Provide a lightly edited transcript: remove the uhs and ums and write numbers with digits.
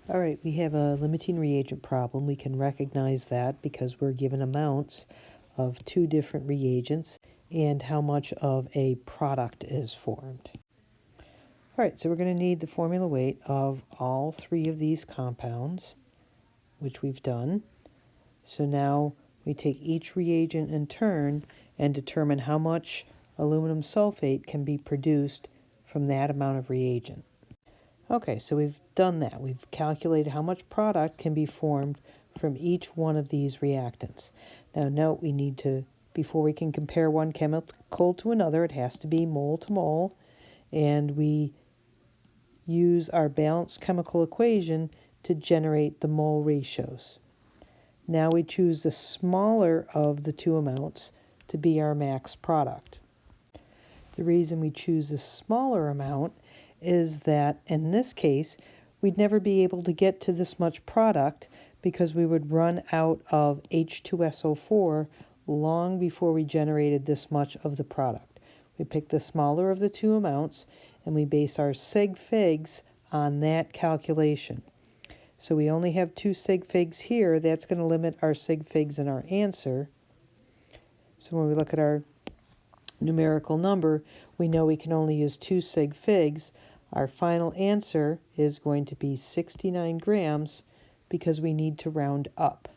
All right, we have a limiting reagent problem. We can recognize that because we're given amounts of two different reagents and how much of a product is formed. All right, so we're going to need the formula weight of all three of these compounds, which we've done. So now we take each reagent in turn and determine how much aluminum sulfate can be produced from that amount of reagent. Okay, so we've done that. We've calculated how much product can be formed from each one of these reactants. Now note we need to, before we can compare one chemical to another, it has to be mole to mole, and we use our balanced chemical equation to generate the mole ratios. Now we choose the smaller of the two amounts to be our max product. The reason we choose the smaller amount is that in this case, we'd never be able to get to this much product because we would run out of H2SO4 long before we generated this much of the product. We pick the smaller of the two amounts and we base our sig figs on that calculation. So we only have two sig figs here. That's going to limit our sig figs in our answer. So when we look at our numerical number, we know we can only use two sig figs. Our final answer is going to be 69 grams because we need to round up.